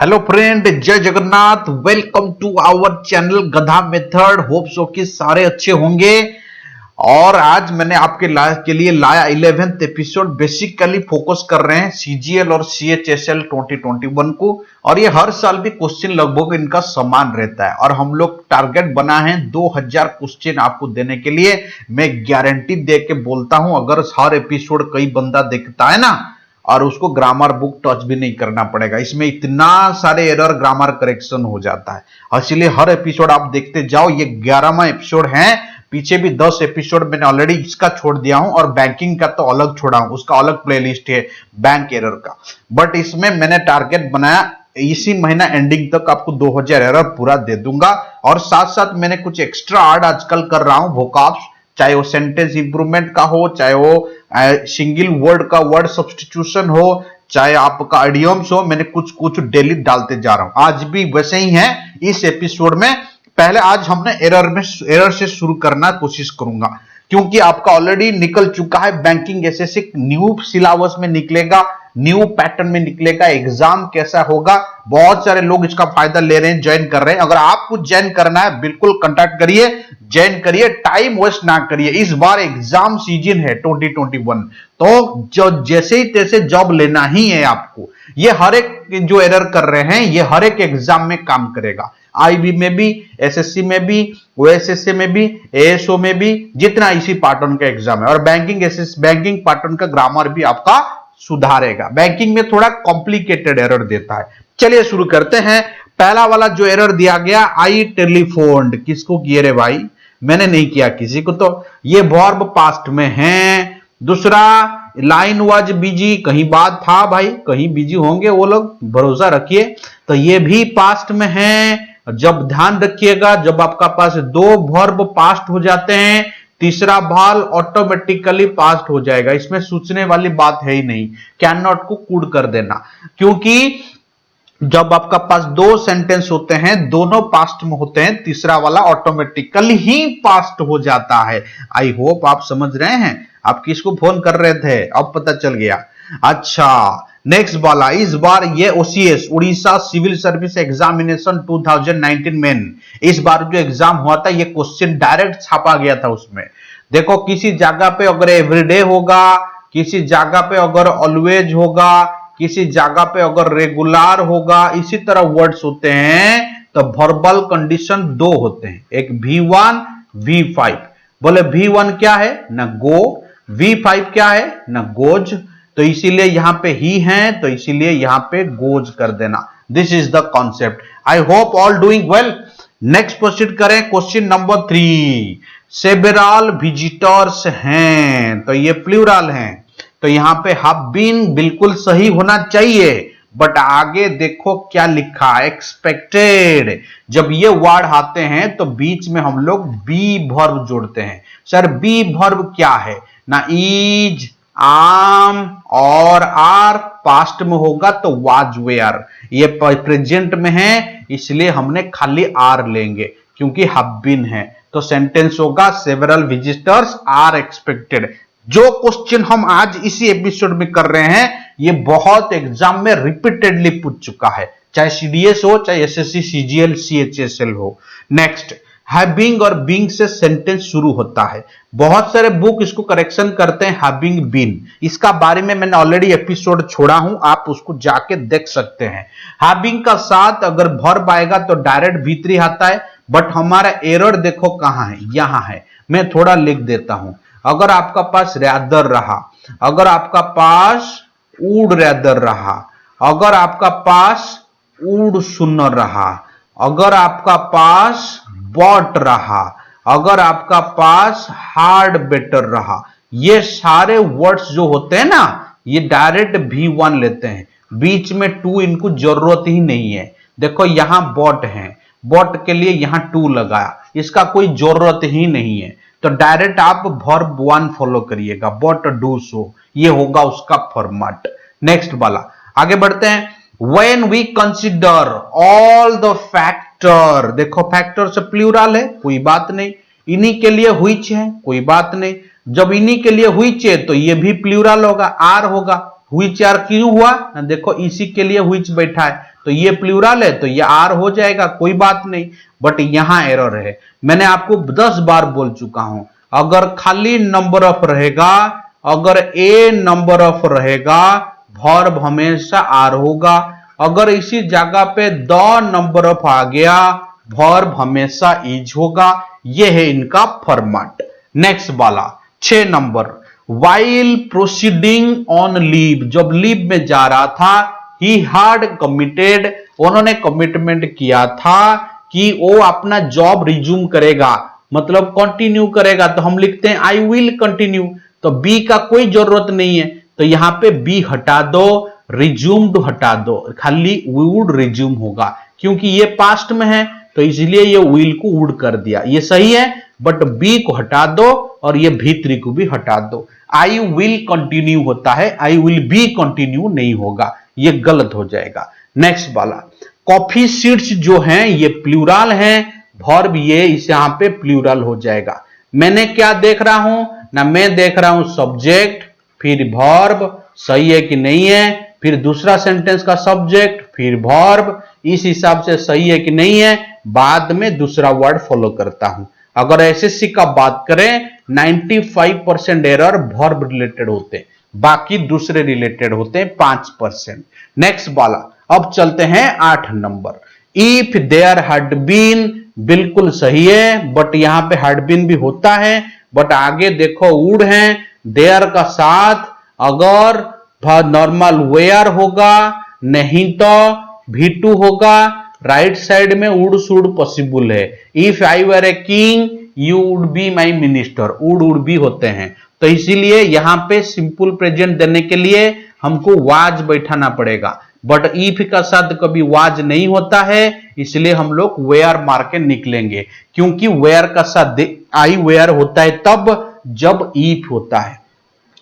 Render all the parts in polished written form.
Hello friend, जय Jagannath. Welcome to our channel गधा method. Hope so कि सारे अच्छे होंगे। और आज मैंने आपके के लिए लाया 11th एपिसोड। बेसिकली फोकस कर रहे हैं सीजीएल और सीएचएसएल 2021 को। और ये हर साल भी क्वेश्चन लगभग इनका समान रहता है। और हम लोग टारगेट बना है 2000 क्वेश्चन आपको देने के लिए। मैं गारंटी दे के बोलता हूं, अगर हर एपिसोड कई बंदा देखता है ना, और उसको ग्रामर बुक टच भी नहीं करना पड़ेगा। इसमें इतना सारे एरर ग्रामर करेक्शन हो जाता है। और इसलिए हर एपिसोड आप देखते जाओ। ये 11वां एपिसोड है। पीछे भी 10 एपिसोड मैंने ऑलरेडी इसका छोड़ दिया हूं, और बैंकिंग का तो अलग छोड़ा हूं, उसका अलग प्लेलिस्ट है बैंक एरर का। बट इसमें मैंने टारगेट बनाया इसी महीना एंडिंग तक आपको 2000 एरर पूरा दे दूंगा। और साथ साथ मैंने कुछ एक्स्ट्रा आर्ट आजकल कर रहा हूं, वोकाब्स, चाहे वो सेंटेंस इंप्रूवमेंट का हो, चाहे वो सिंगल वर्ड का वर्ड सब्स्टिट्यूशन हो, चाहे आपका आइडियम्स हो। मैंने कुछ कुछ डेली डालते जा रहा हूं। आज भी वैसे ही है इस एपिसोड में। पहले आज हमने एरर से शुरू करना कोशिश करूंगा, क्योंकि आपका ऑलरेडी निकल चुका है बैंकिंग एसएससी। न्यू सिलेबस में निकलेगा, न्यू पैटर्न में निकलेगा, एग्जाम कैसा होगा। बहुत सारे लोग इसका फायदा ले रहे हैं, ज्वाइन कर रहे हैं। अगर आपको ज्वाइन करना है बिल्कुल कांटेक्ट करिए, ज्वाइन करिए, टाइम वेस्ट ना करिए। इस बार एग्जाम सीजन है 2021, तो जो जैसे ही तैसे जॉब लेना ही है आपको। ये हर एक जो एरर कर रहे हैं ये हर एक एग्जाम में काम करेगा। आईबी में भी, एसएससी में भी, ओएसएससी में भी, एएसओ में भी, जितना इसी पैटर्न का एग्जाम है। और बैंकिंग पैटर्न का ग्रामर भी आपका सुधारेगा। बैंकिंग में थोड़ा कॉम्प्लिकेटेड एरर देता है। चलिए शुरू करते हैं। पहला वाला जो एरर दिया गया, आई टेलीफोन्ड, किसको किए रे भाई? मैंने नहीं किया किसी को। तो ये वर्ब पास्ट में है। दूसरा, लाइन वाज बिजी, कहीं बात था भाई, कहीं बिजी होंगे वो लोग, भरोसा रखिए। तो ये भी पास्ट में है। जब ध्यान रखिएगा, जब आपका पास दो वर्ब पास्ट हो जाते हैं, तीसरा भाल ऑटोमेटिकली पास्ट हो जाएगा। इसमें सोचने वाली बात है ही नहीं। कैन नॉट को कूड कर देना, क्योंकि जब आपका पास दो सेंटेंस होते हैं, दोनों पास्ट में होते हैं, तीसरा वाला ऑटोमेटिकली ही पास्ट हो जाता है। आई होप आप समझ रहे हैं। आप किसको फोन कर रहे थे, अब पता चल गया। अच्छा, नेक्स्ट वाला, इस बार ये OCS, Orissa civil service examination 2019 main, इस बार जो एग्जाम हुआ था ये क्वेश्चन डायरेक्ट छापा गया था। उसमें देखो, किसी जगह पे अगर एवरीडे होगा, किसी जगह पे अगर ऑलवेज होगा, किसी जगह पे अगर रेगुलर होगा, इसी तरह वर्ड्स होते हैं। तो वर्बल कंडीशन दो होते हैं, एक V1 V5। बोले V1 क्या है ना, गो। V5 क्या है ना, गोज। तो इसीलिए यहां पे ही है, तो इसीलिए यहां पे गोज कर देना। This is the concept. I hope all doing well. Next proceed करें। क्वेश्चन नंबर 3, सेवेरल विजिटर्स हैं, तो ये प्लूरल हैं। तो यहां पे हैव बीन बिल्कुल सही होना चाहिए। बट आगे देखो क्या लिखा, एक्सपेक्टेड। जब ये वर्ड आते हैं तो बीच में हम लोग बी वर्ब जोड़ते हैं। सर बी वर्ब क्या है ना, इज, आम और आर। पास्ट में होगा तो वाज, वेयर। ये प्रेजेंट में है, इसलिए हमने खाली आर लेंगे, क्योंकि हैव बीन है। तो सेंटेंस होगा सेवरल विजिटर्स आर एक्सपेक्टेड। जो क्वेश्चन हम आज इसी एपिसोड में कर रहे हैं, ये बहुत एग्जाम में रिपीटेडली पूछ चुका है, चाहे सीडीएस हो, चाहे एसएससी, सीजीएल, सीएचएसएल हो। नेक्स्ट, हैविंग और बीइंग से सेंटेंस शुरू होता है। बहुत सारे बुक इसको करेक्शन करते हैं हैविंग बीन। इसका बारे में मैंने ऑलरेडी एपिसोड छोड़ा हूं, आप उसको जाके देख सकते हैं। हैविंग का साथ अगर वर्ब आएगा तो डायरेक्ट भीतरी आता है। बट हमारा एरर देखो कहां है, यहां है। मैं थोड़ा लिख देता हूं। अगर आपका पास रैदर रहा, अगर आपका पास वुड रैदर रहा, अगर आपका पास वुड सुनर रहा, अगर आपका पास बॉट रहा, अगर आपका पास हार्ड बेटर रहा, ये सारे वर्ड्स जो होते हैं ना, ये डायरेक्ट V1 लेते हैं। बीच में टू इनको जरूरत ही नहीं है। देखो यहां बॉट है, बॉट के लिए यहां टू लगाया, इसका कोई जरूरत ही नहीं है। तो डायरेक्ट आप वर्ब 1 फॉलो करिएगा, बॉट, डू, सो, ये होगा उसका फॉर्मेट। नेक्स्ट वाला, आगे बढ़ते हैं। When we consider all the factor, देखो फैक्टर से प्लूरल है, कोई बात नहीं। इन्हीं के लिए व्हिच है, कोई बात नहीं। जब इन्हीं के लिए व्हिच है तो ये भी प्लूरल होगा, आर होगा। व्हिच आर क्यों हुआ, देखो इसी के लिए व्हिच बैठा है, तो ये प्लूरल है तो ये आर हो जाएगा, कोई बात नहीं। बट यहां एरर है, मैंने आपको 10 बार बोल चुका हूं, अगर खाली नंबर ऑफ रहेगा, अगर ए नंबर ऑफ रहेगा, वर्ब हमेशा आर होगा। अगर इसी जगह पे द नंबर ऑफ आ गया, वर्ब हमेशा इज होगा। यह है इनका फॉर्मेट। नेक्स्ट वाला 6 number, while proceeding on leave, जब लीव में जा रहा था, ही हैड कमिटेड, उन्होंने कमिटमेंट किया था कि वो अपना जॉब रिज्यूम करेगा, मतलब कंटिन्यू करेगा। तो हम लिखते हैं आई विल कंटिन्यू, तो बी का कोई जरूरत नहीं है, तो यहां पे बी हटा दो, रिज्यूम्ड हटा दो, खाली वुड रिज्यूम होगा, क्योंकि ये पास्ट में है तो इसलिए ये विल को वुड कर दिया, ये सही है। बट बी को हटा दो और ये भीतरी को भी हटा दो। आई विल कंटिन्यू होता है, आई विल बी कंटिन्यू नहीं होगा, ये गलत हो जाएगा। नेक्स्ट वाला, कॉफी सीड्स जो हैं ये प्लूरल हैं, वर्ब ये इस यहां पे प्लूरल हो जाएगा। मैंने क्या देख रहा हूं ना, मैं देख रहा हूं सब्जेक्ट फिर वर्ब, सही है कि नहीं है, फिर दूसरा सेंटेंस का सब्जेक्ट फिर वर्ब, इस हिसाब से सही है कि नहीं है, बाद में दूसरा वर्ड फॉलो करता हूं। अगर एसएससी का बात करें 95% एरर वर्ब रिलेटेड होते हैं, बाकी दूसरे रिलेटेड होते हैं 5%। नेक्स्ट वाला, अब चलते हैं 8 number, if there had been, बिल्कुल सही है, बट यहां पे हैड बीन भी होता है, बट आगे देखो वुड है, देयर का साथ अगर नॉर्मल वेयर होगा, नहीं तो V2 होगा, राइट साइड में वुड शुड पॉसिबल है। If I were a king you would be my minister, would भी होते हैं, तो इसीलिए यहां पे सिंपल प्रेजेंट देने के लिए हमको वाज बैठाना पड़ेगा, बट इफ का साथ कभी वाज नहीं होता है, इसलिए हम लोग वेयर मार के निकलेंगे, क्योंकि वेयर का साथ आई वेयर होता है तब जब इफ होता है।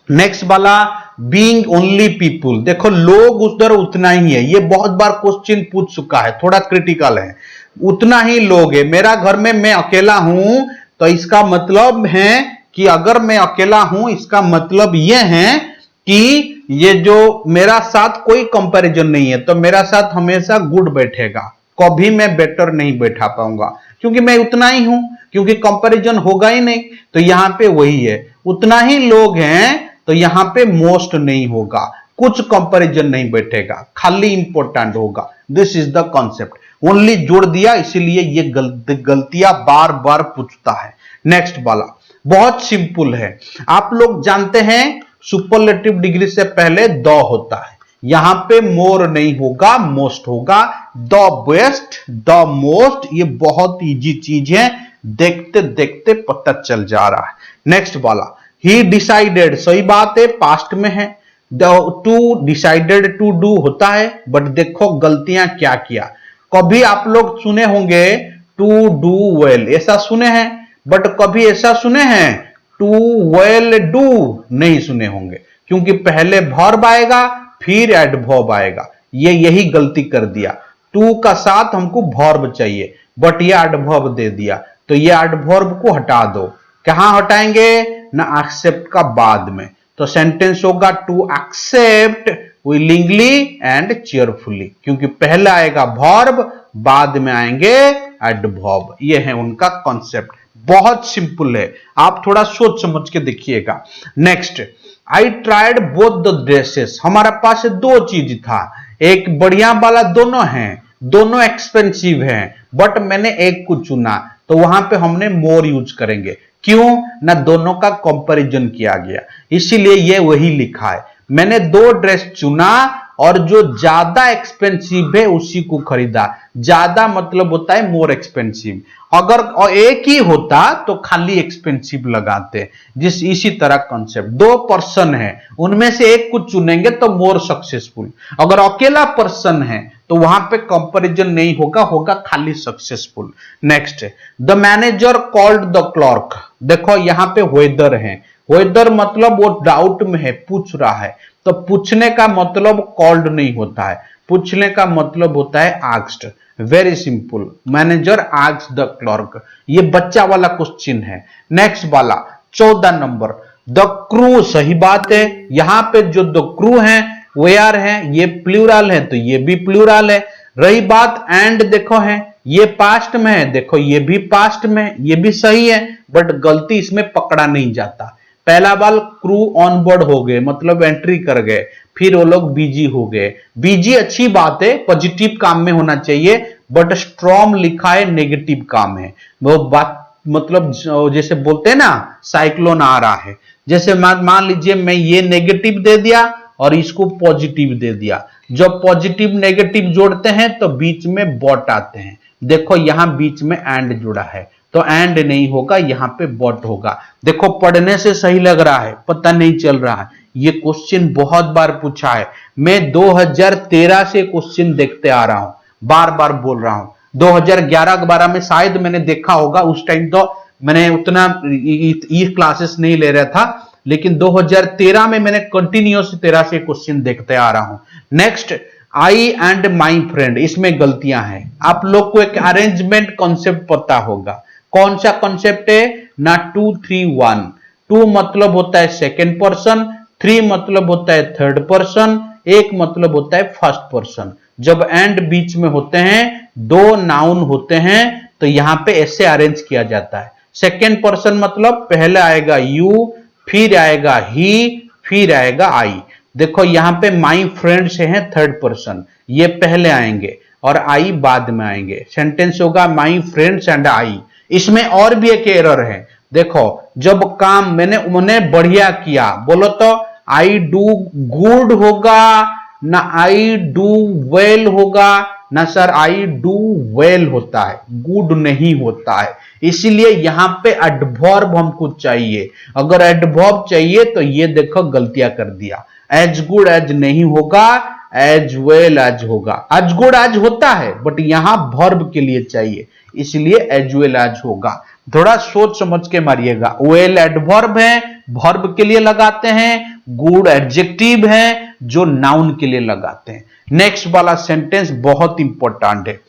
नेक्स्ट वाला, बीइंग ओनली पीपुल, देखो लोग उधर उतना ही है, ये बहुत बार क्वेश्चन पूछ चुका है, थोड़ा क्रिटिकल है, उतना ही लोग है, मेरा घर में मैं अकेला हूं, तो इसका मतलब है कि अगर मैं अकेला हूं, इसका मतलब यह है कि ये जो मेरा साथ कोई कंपैरिजन नहीं है, तो मेरा साथ हमेशा गुड बैठेगा, कभी मैं बेटर नहीं बैठा पाऊंगा, क्योंकि मैं उतना ही हूं, क्योंकि कंपैरिजन होगा ही नहीं। तो यहां पे वही है, उतना ही लोग हैं, तो यहां पे मोस्ट नहीं होगा, कुछ कंपैरिजन नहीं बैठेगा, खाली इंपॉर्टेंट होगा। This is the concept, only जोड़ दिया, इसीलिए ये गलतियां बार बार पूछता है। नेक्स्ट वाला बहुत सिंपल है, आप लोग जानते हैं सुपरलेटिव डिग्री से पहले द होता है, यहां पे मोर नहीं होगा, मोस्ट होगा, द बेस्ट, द मोस्ट, ये बहुत इजी चीज है, देखते देखते पता चल जा रहा है। नेक्स्ट वाला, ही डिसाइडेड, सही बात है, पास्ट में है, टू डिसाइडेड टू डू होता है, बट देखो गलतियां क्या किया, कभी आप लोग सुने होंगे टू डू वेल, ऐसा सुने हैं, बट कभी ऐसा सुने हैं टू वेल डू, नहीं सुने होंगे, क्योंकि पहले वर्ब आएगा फिर एडवर्ब आएगा, ये यही गलती कर दिया, टू का साथ हमको वर्ब चाहिए, बट ये एडवर्ब दे दिया, तो ये एडवर्ब को हटा दो, कहां हटाएंगे ना, एक्सेप्ट का बाद में, तो सेंटेंस होगा to accept willingly and cheerfully, क्योंकि पहले आएगा वर्ब, बाद में आएंगे एडवर्ब, ये है उनका कॉन्सेप्ट, बहुत सिंपल है, आप थोड़ा सोच समझ के देखिएगा। Next, I tried both the dresses, हमारे पास दो चीज था, एक बढ़िया वाला, दोनों हैं, दोनों एक्सपेंसिव हैं, बट मैंने एक को चुना, तो वहां पे हमने मोर यूज करेंगे, क्यों ना, दोनों का कंपैरिजन किया गया, इसीलिए ये वही लिखा है, मैंने दो ड्रेस चुना और जो ज्यादा एक्सपेंसिव है उसी को खरीदा, ज्यादा मतलब होता है मोर एक्सपेंसिव, अगर एक ही होता तो खाली एक्सपेंसिव लगाते, जिस इसी तरह कॉन्सेप्ट, दो पर्सन है उनमें से एक को चुनेंगे तो मोर सक्सेसफुल, अगर अकेला पर्सन है तो वहां पे कंपैरिजन नहीं होगा, होगा खाली successful. Next, the manager called the clerk, देखो यहां पे वेदर है, वेदर मतलब वो डाउट में है, पूछ रहा है, तो पूछने का मतलब कॉल्ड नहीं होता है, पूछने का मतलब होता है asked, very simple, manager asked the clerk, ये बच्चा वाला क्वेश्चन है। नेक्स्ट वाला 14 नंबर, द क्रू, सही बात है, यहां पे जो द क्रू है वेयर है, ये प्लूरल है तो ये भी प्लूरल है, रही बात एंड, देखो है ये पास्ट में है, देखो ये भी पास्ट में है, ये भी सही है, बट गलती इसमें पकड़ा नहीं जाता। पहला बार क्रू ऑन बोर्ड हो गए, मतलब एंट्री कर गए, फिर वो लोग बिजी हो गए। बिजी अच्छी बात है, पॉजिटिव काम में होना चाहिए, बट स्ट्रॉन्ग लिखा है नेगेटिव काम है। वो बात मतलब जैसे बोलते हैं ना साइक्लोन आ रहा है, जैसे मान लीजिए मैं ये नेगेटिव दे दिया और इसको पॉजिटिव दे दिया। जब पॉजिटिव नेगेटिव जोड़ते हैं तो बीच में बॉट आते हैं। देखो यहां बीच में एंड जुड़ा है, तो एंड नहीं होगा, यहां पे बॉट होगा। देखो पढ़ने से सही लग रहा है, पता नहीं चल रहा है। ये क्वेश्चन बहुत बार पूछा है, मैं 2013 से क्वेश्चन देखते आ रहा हूं, बार बार बोल रहा हूं। 2011-12 में शायद मैंने देखा होगा, उस टाइम तो मैंने उतना ये क्लासेस नहीं ले रहा था, लेकिन 2013 में मैंने कंटिन्यूअस 13 से क्वेश्चन देखते आ रहा हूं। Next, I and my friend, इसमें गलतियां हैं। आप लोग को एक अरेंजमेंट कॉन्सेप्ट पता होगा, कौन सा कॉन्सेप्ट है ना, 2 3 1। 2 मतलब होता है सेकेंड पर्सन, 3 मतलब होता है थर्ड पर्सन, 1 मतलब होता है फर्स्ट पर्सन। जब एंड बीच में होते हैं, 2 नाउन होते हैं, तो यहां पे ऐसे अरेंज किया जाता है। सेकेंड पर्सन मतलब पहले आएगा यू, फिर आएगा ही, फिर आएगा आई। देखो यहां पे माई फ्रेंड से है थर्ड पर्सन, ये पहले आएंगे और आई बाद में आएंगे। सेंटेंस होगा माई फ्रेंड्स एंड आई। इसमें और भी एक एरर है, देखो जब काम मैंने बढ़िया किया, बोलो तो आई डू गुड होगा ना आई डू वेल होगा ना सर, आई डू वेल होता है, गुड नहीं होता है। इसीलिए यहां पे एडवर्ब हमको चाहिए। अगर एडवर्ब चाहिए तो ये देखो गलतियां कर दिया, एज गुड एज नहीं होगा, एज वेल एज होगा। एज गुड एज होता है बट यहां वर्ब के लिए चाहिए, इसलिए एज वेल एज होगा। थोड़ा सोच समझ के मारिएगा। वेल एडवर्ब है, वर्ब के लिए लगाते हैं, गुड एडजेक्टिव है जो नाउन के लिए लगाते हैं। नेक्स्ट वाला सेंटेंस बहुत इंपॉर्टेंट है,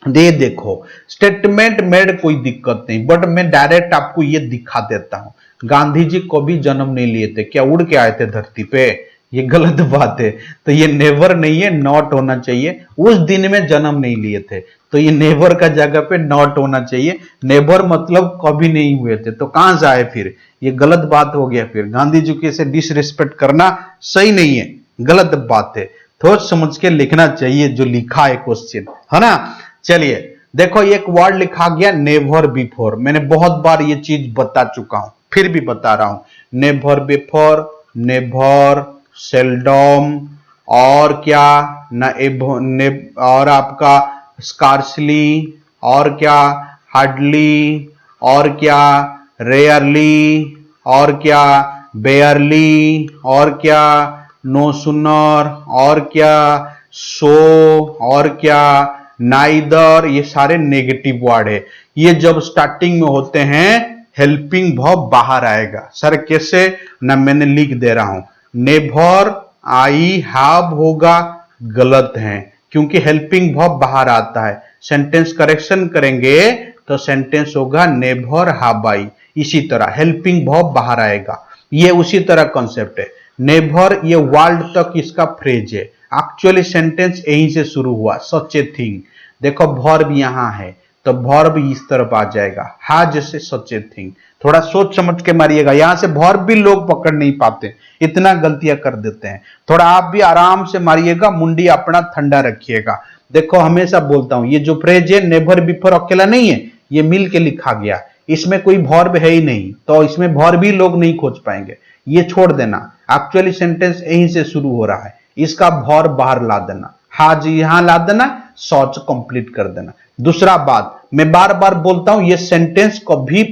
ये देखो स्टेटमेंट मेड कोई दिक्कत नहीं, बट मैं डायरेक्ट आपको ये दिखा देता हूं। गांधी जी कभी जन्म नहीं लिए थे, क्या उड़ के आए थे धरती पे? ये गलत बात है। तो ये नेवर नहीं है, नॉट होना चाहिए। उस दिन में जन्म नहीं लिए थे, तो ये नेवर का जगह पे नॉट होना चाहिए। नेवर मतलब कभी नहीं हुए थे, तो कहां से आए फिर? ये गलत बात हो गया। फिर गांधी जी के से डिसरिस्पेक्ट करना सही नहीं है, गलत बात है। सोच समझ के लिखना चाहिए जो लिखा है क्वेश्चन, है ना। चलिए देखो एक वर्ड लिखा गया नेवर बिफोर। मैंने बहुत बार ये चीज बता चुका हूं, फिर भी बता रहा हूं। नेवर बिफोर, नेवर, सेल्डम, और क्या ना और आपका स्कार्सली, और क्या हार्डली, और क्या रेयरली, और क्या बेयरली, और क्या नो सुनर, और क्या सो, और क्या नाइदर। ये सारे नेगेटिव वर्ड है। ये जब स्टार्टिंग में होते हैं हेल्पिंग वर्ब बाहर आएगा। सर कैसे ना, मैंने लिख दे रहा हूं, नेवर आई हैव होगा, गलत है क्योंकि हेल्पिंग वर्ब बाहर आता है। सेंटेंस करेक्शन करेंगे तो सेंटेंस होगा नेवर हैव आई। इसी तरह हेल्पिंग वर्ब बाहर आएगा। ये उसी तरह कॉन्सेप्ट है। नेवर ये वर्ल्ड तक इसका फ्रेज है, एक्चुअली सेंटेंस यहीं से शुरू हुआ, सच ए थिंग। देखो वर्ब यहां है तो वर्ब इस तरफ आ जाएगा, हा जैसे सच ए थिंग। थोड़ा सोच समझ के मारिएगा, यहां से वर्ब भी लोग पकड़ नहीं पाते, इतना गलतियां कर देते हैं। थोड़ा आप भी आराम से मारिएगा, मुंडी अपना ठंडा रखिएगा। देखो हमेशा बोलता हूं, ये जो फ्रेज है नेवर बिफोर अकेला नहीं है, ये मिल के लिखा गया, इसमें कोई वर्ब है ही नहीं, तो इसमें वर्ब भी लोग नहीं खोज पाएंगे। ये छोड़ देना, एक्चुअली सेंटेंस यहीं से शुरू हो रहा है, इसका वर्ब बाहर ला देना, हाज यहां ला देना, सोच कंप्लीट कर देना। दूसरा बात, मैं बार बार बोलता हूं, ये सेंटेंस कभी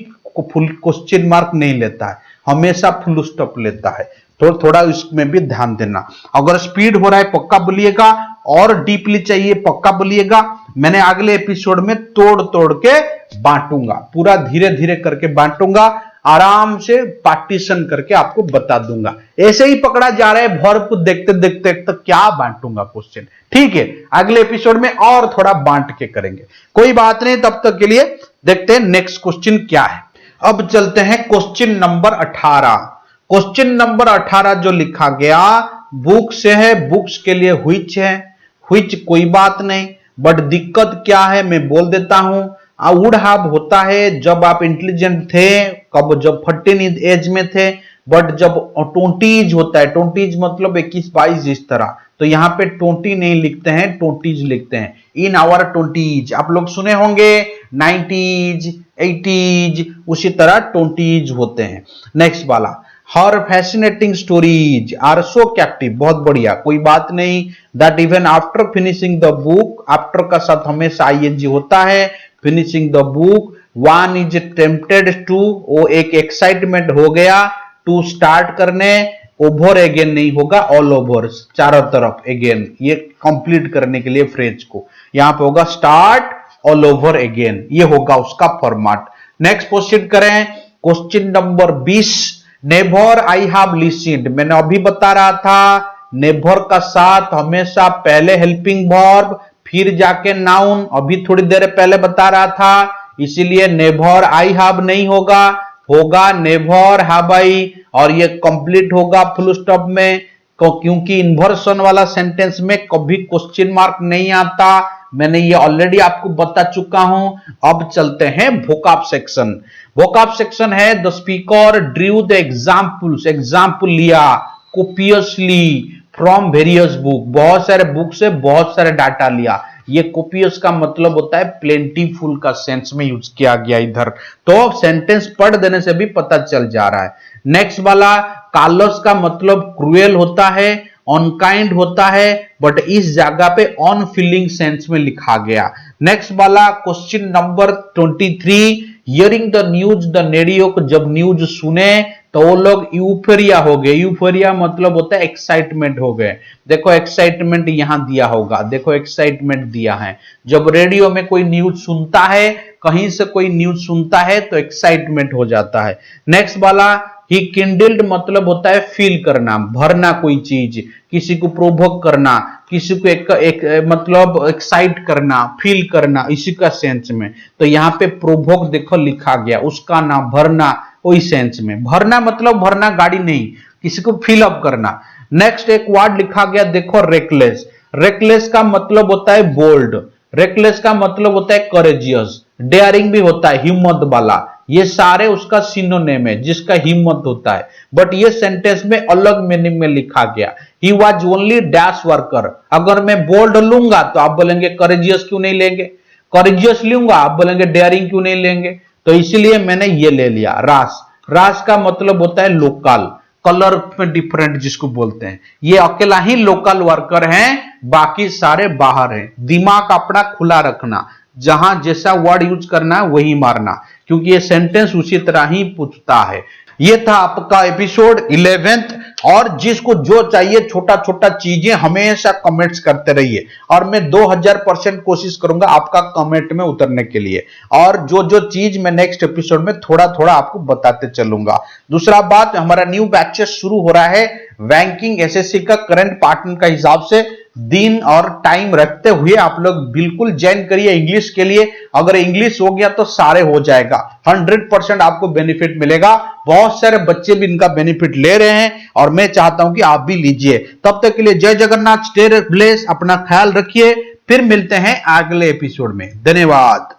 फुल क्वेश्चन मार्क नहीं लेता है, हमेशा फुल स्टॉप लेता है, तो थोड़ा इसमें भी ध्यान देना। अगर स्पीड हो रहा है पक्का बोलिएगा, और डीपली चाहिए पक्का बोलिएगा। मैंने अगले एपिसोड में तोड़ तोड़ के बांटूंगा, पूरा धीरे धीरे करके बांटूंगा, आराम से पार्टीशन करके आपको बता दूंगा। ऐसे ही पकड़ा जा रहा है वर्ब को देखते देखते तो क्या बांटूंगा क्वेश्चन, ठीक है। अगले एपिसोड में और थोड़ा बांट के करेंगे, कोई बात नहीं। तब तक के लिए देखते हैं नेक्स्ट क्वेश्चन क्या है। अब चलते हैं क्वेश्चन नंबर 18। क्वेश्चन नंबर 18 जो लिखा गया बुक से है, बुक्स के लिए व्हिच है, व्हिच कोई बात नहीं। बट दिक्कत क्या है मैं बोल देता हूं, वुड हैव होता है जब आप इंटेलिजेंट थे, कब जब 14 एज में थे, बट जब 20s होता है, 20s मतलब 21-22 इस तरह, तो यहाँ पे 20 नहीं लिखते हैं, 20s लिखते हैं। इन आवर 20s आप लोग सुने होंगे 90s 80s, उसी तरह 20s होते हैं। नेक्स्ट वाला, हर fascinating stories are so captive, बहुत बढ़िया, कोई बात नहीं, that even after finishing the book, after का साथ हमेशा आईएनजी होता है, finishing the book one is tempted to, वो एक एक्साइटमेंट हो गया, टू स्टार्ट करने, ओवर अगेन नहीं होगा, ऑल ओवर, चारों तरफ अगेन, ये कंप्लीट करने के लिए फ्रेज को यहां पे होगा स्टार्ट ऑल ओवर अगेन, ये होगा उसका फॉर्मेट। नेक्स्ट क्वेश्चन करें, question number 20, never I have listened, मैंने अभी बता रहा था नेवर का साथ हमेशा पहले हेल्पिंग वर्ब फिर जाके नाउन, अभी थोड़ी देर पहले बता रहा था, इसीलिए नेवर आई हैव नहीं होगा, होगा नेवर हैव आई, और ये कंप्लीट होगा फुल स्टॉप में, क्योंकि इन्वर्सन वाला सेंटेंस में कभी क्वेश्चन मार्क नहीं आता, मैंने ये ऑलरेडी आपको बता चुका हूं। अब चलते हैं वोकैब सेक्शन। वोकैब सेक्शन है the speaker Drew the examples, example लिया कोपियसली फ्रॉम वेरियस बुक, बहुत सारे बुक से बहुत सारे डाटा लिया, ये कोपियस का मतलब होता है प्लेंटीफुल का सेंस में यूज किया गया इधर, तो सेंटेंस पढ़ देने से भी पता चल जा रहा है। नेक्स्ट वाला, कालस का मतलब क्रूएल होता है, अनकाइंड होता है, बट इस जगह पे ऑन फीलिंग सेंस में लिखा गया। नेक्स्ट वाला question number 23, hearing the news the नेडियोक, जब न्यूज सुने तो वो लोग यूफोरिया हो गए, यूफोरिया मतलब होता है एक्साइटमेंट हो गए, देखो एक्साइटमेंट यहां दिया होगा, देखो एक्साइटमेंट दिया है, जब रेडियो में कोई न्यूज सुनता है, कहीं से कोई न्यूज सुनता है तो एक्साइटमेंट हो जाता है। नेक्स्ट वाला, ही किंडल्ड मतलब होता है फील करना, भरना कोई चीज, किसी को प्रोवोक करना, किसी को एक मतलब एक्साइट करना, फील करना, इसी का सेंस में, तो यहाँ पे प्रोवोक देखो लिखा गया, उसका नाम भरना, वही सेंस में, भरना मतलब भरना गाड़ी नहीं, किसी को फिल अप करना। नेक्स्ट एक वर्ड लिखा गया देखो रेकलेस, रेकलेस का मतलब होता है बोल्ड, रेकलेस का मतलब होता है करेजियस, डेयरिंग भी होता है हिम्मत वाला, ये सारे उसका सिनोनिम है जिसका हिम्मत होता है, बट ये सेंटेंस में अलग मीनिंग में लिखा गया। He was only dash worker, अगर मैं बोल्ड लूंगा तो आप बोलेंगे करेजियस क्यों नहीं लेंगे, करेजियस लूंगा आप बोलेंगे डेयरिंग क्यों नहीं लेंगे, तो इसलिए मैंने ये ले लिया। रास, रास का मतलब होता है लोकल, कलर में डिफरेंट जिसको बोलते हैं, ये अकेला ही लोकल वर्कर हैं, बाकी सारे बाहर हैं। दिमाग अपना खुला रखना, जहां जैसा वर्ड यूज करना है वही मारना, क्योंकि ये सेंटेंस उसी तरह ही पूछता है। ये था आपका एपिसोड 11th, और जिसको जो चाहिए छोटा छोटा चीजें हमेशा कमेंट्स करते रहिए, और मैं 2000% कोशिश करूंगा आपका कमेंट में उतरने के लिए, और जो जो चीज मैं नेक्स्ट एपिसोड में थोड़ा थोड़ा आपको बताते चलूंगा। दूसरा बात, हमारा न्यू बैचेस शुरू हो रहा है, बैंकिंग एसएससी का करंट पैटर्न का हिसाब से दिन और टाइम रखते हुए आप लोग बिल्कुल ज्वाइन करिए इंग्लिश के लिए, अगर इंग्लिश हो गया तो सारे हो जाएगा, 100% आपको बेनिफिट मिलेगा, बहुत सारे बच्चे भी इनका बेनिफिट ले रहे हैं, और मैं चाहता हूं कि आप भी लीजिए। तब तक के लिए जय जगन्नाथ, स्टे ब्लेस, अपना ख्याल रखिए, फिर मिलते हैं अगले एपिसोड में, धन्यवाद।